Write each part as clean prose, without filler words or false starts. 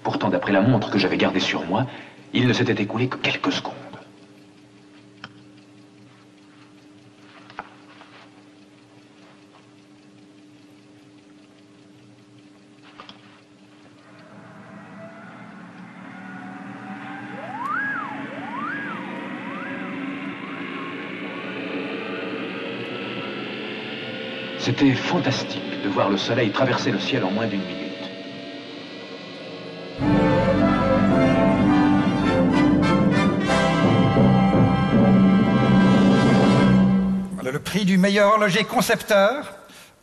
Pourtant, d'après la montre que j'avais gardée sur moi, il ne s'était écoulé que quelques secondes. C'était fantastique de voir le soleil traverser le ciel en moins d'une minute. Voilà, le prix du meilleur horloger concepteur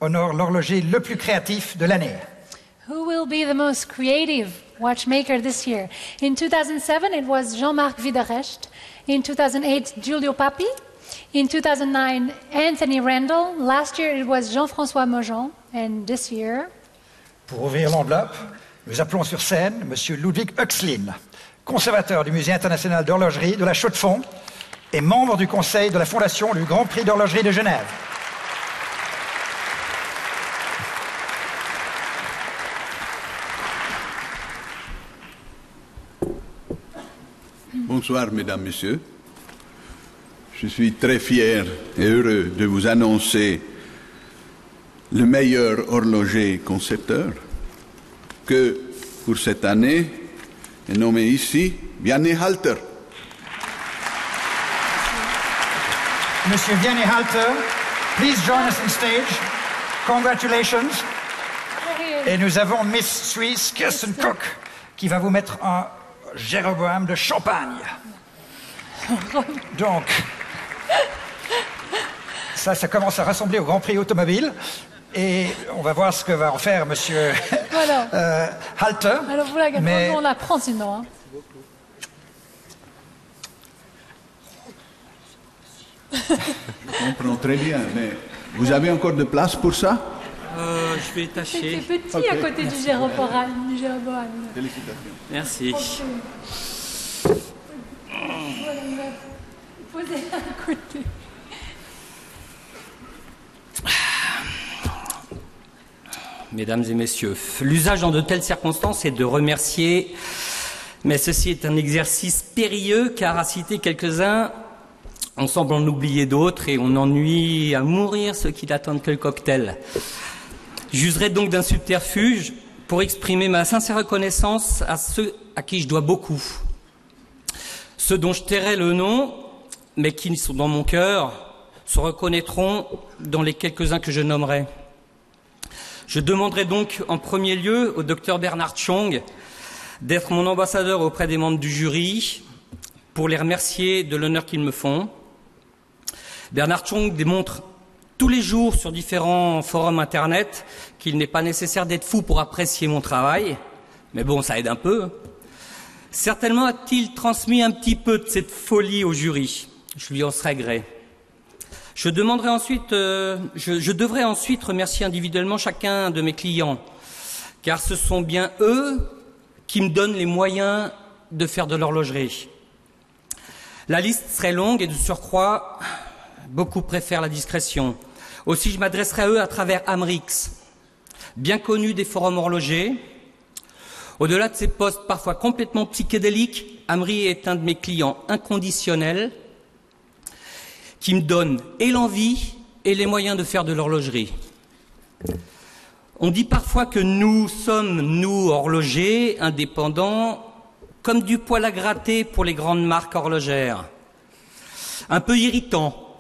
honore l'horloger le plus créatif de l'année. Who will be the most creative watchmaker this year? In 2007, it was Jean-Marc Widerecht. In 2008, Giulio Papi. In 2009, Anthony Randall. Last year, it was Jean-François Mojon. And this year... Pour ouvrir l'enveloppe, nous appelons sur scène M. Ludwig Oechslin, conservateur du Musée international d'horlogerie de la Chaux-de-Fonds et membre du conseil de la fondation du Grand Prix d'horlogerie de Genève. Bonsoir, mesdames, messieurs. Je suis très fier et heureux de vous annoncer le meilleur horloger concepteur que, pour cette année, est nommé ici Vianney Halter. Monsieur Vianney Halter, please join us on stage. Congratulations. Et nous avons Miss Suisse Kirsten Cook qui va vous mettre un Jéroboam de champagne. Donc, ça commence à rassembler au Grand Prix automobile. Et on va voir ce que va en faire Monsieur Halter. Alors vous la gardez, on la prend sinon. Hein. Je comprends très bien, mais vous avez encore de place pour ça? Je vais tâcher. C'est petit à côté du Jéroboam. Félicitations. Merci. Voilà, on va poser à côté. Mesdames et messieurs, l'usage dans de telles circonstances est de remercier, mais ceci est un exercice périlleux car à citer quelques-uns, on semble en oublier d'autres et on ennuie à mourir ceux qui n'attendent que le cocktail. J'userai donc d'un subterfuge pour exprimer ma sincère reconnaissance à ceux à qui je dois beaucoup. Ceux dont je tairai le nom, mais qui sont dans mon cœur, se reconnaîtront dans les quelques-uns que je nommerai. Je demanderai donc en premier lieu au docteur Bernard Chong d'être mon ambassadeur auprès des membres du jury pour les remercier de l'honneur qu'ils me font. Bernard Chong démontre tous les jours sur différents forums internet qu'il n'est pas nécessaire d'être fou pour apprécier mon travail, mais bon, ça aide un peu. Certainement a-t-il transmis un petit peu de cette folie au jury. Je lui en serai gré. Je devrais ensuite remercier individuellement chacun de mes clients, car ce sont bien eux qui me donnent les moyens de faire de l'horlogerie. La liste serait longue et de surcroît, beaucoup préfèrent la discrétion. Aussi, je m'adresserai à eux à travers Amrix, bien connu des forums horlogers. Au-delà de ces postes parfois complètement psychédéliques, Amri est un de mes clients inconditionnels qui me donne et l'envie et les moyens de faire de l'horlogerie. On dit parfois que nous sommes, nous, horlogers, indépendants, comme du poil à gratter pour les grandes marques horlogères. Un peu irritant.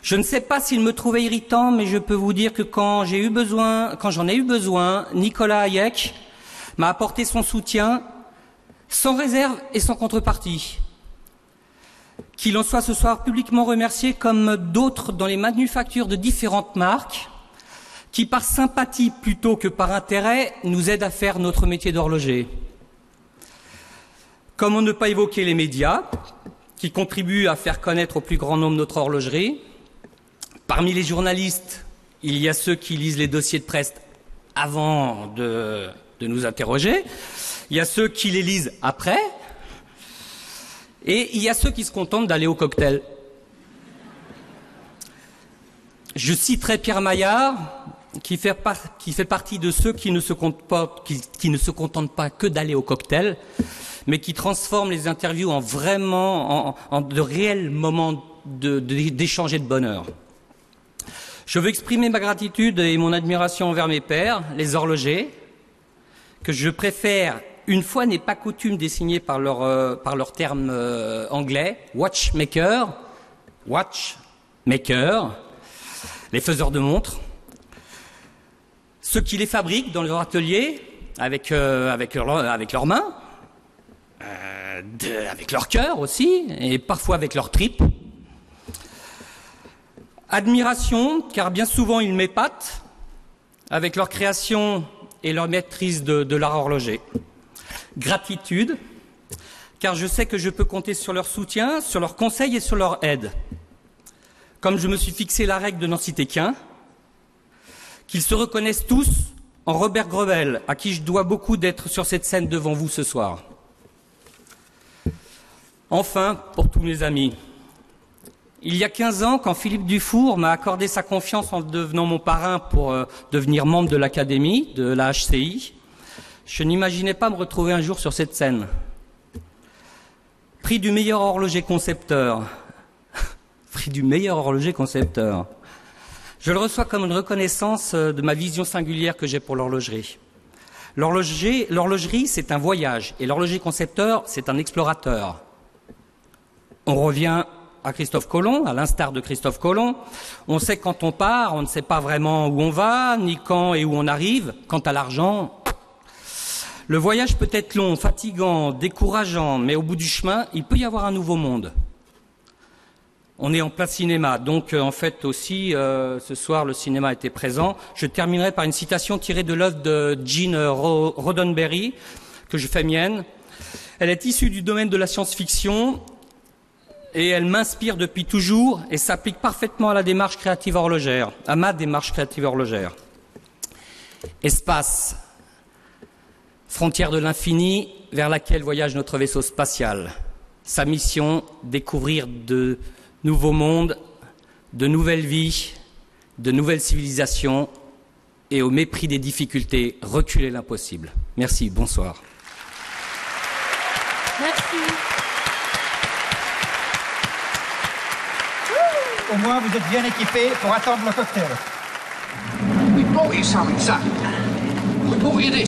Je ne sais pas s'il me trouvait irritant, mais je peux vous dire que quand j'en ai eu besoin, Nicolas Hayek m'a apporté son soutien sans réserve et sans contrepartie. Qu'il en soit ce soir publiquement remercié comme d'autres dans les manufactures de différentes marques qui, par sympathie plutôt que par intérêt, nous aident à faire notre métier d'horloger. Comment ne pas évoquer les médias qui contribuent à faire connaître au plus grand nombre notre horlogerie. Parmi les journalistes, il y a ceux qui lisent les dossiers de presse avant de nous interroger. Il y a ceux qui les lisent après. Et il y a ceux qui se contentent d'aller au cocktail. Je citerai Pierre Maillard, qui fait partie de ceux qui ne se contentent pas que d'aller au cocktail, mais qui transforment les interviews en vraiment en de réels moments d'échange et de bonheur. Je veux exprimer ma gratitude et mon admiration envers mes pairs, les horlogers, que je préfère, une fois n'est pas coutume, désigner par leur terme anglais, watchmaker, les faiseurs de montres, ceux qui les fabriquent dans leur atelier avec leurs mains, avec leur cœur aussi, et parfois avec leurs tripes. Admiration, car bien souvent ils m'épatent avec leur création et leur maîtrise de l'art horloger. Gratitude, car je sais que je peux compter sur leur soutien, sur leurs conseils et sur leur aide. Comme je me suis fixé la règle de n'en citer qu'un, qu'ils se reconnaissent tous en Robert Grebel, à qui je dois beaucoup d'être sur cette scène devant vous ce soir. Enfin, pour tous mes amis, il y a 15 ans, quand Philippe Dufour m'a accordé sa confiance en devenant mon parrain pour devenir membre de l'Académie, de la HCI, je n'imaginais pas me retrouver un jour sur cette scène. Prix du meilleur horloger concepteur. Prix du meilleur horloger concepteur. Je le reçois comme une reconnaissance de ma vision singulière que j'ai pour l'horlogerie. L'horlogerie, c'est un voyage, et l'horloger concepteur, c'est un explorateur. On revient à Christophe Colomb, à l'instar de Christophe Colomb. On sait quand on part, on ne sait pas vraiment où on va, ni quand et où on arrive. Quant à l'argent, le voyage peut être long, fatigant, décourageant, mais au bout du chemin, il peut y avoir un nouveau monde. On est en plein cinéma, donc en fait aussi, ce soir, le cinéma était présent. Je terminerai par une citation tirée de l'œuvre de Gene Roddenberry, que je fais mienne. Elle est issue du domaine de la science-fiction, et elle m'inspire depuis toujours et s'applique parfaitement à la démarche créative horlogère, à ma démarche créative horlogère. Espace, frontière de l'infini vers laquelle voyage notre vaisseau spatial. Sa mission, découvrir de nouveaux mondes, de nouvelles vies, de nouvelles civilisations et au mépris des difficultés, reculer l'impossible. Merci, bonsoir. Merci. Au moins, vous êtes bien équipés pour attendre le cocktail. We brought you something, son. We brought you this.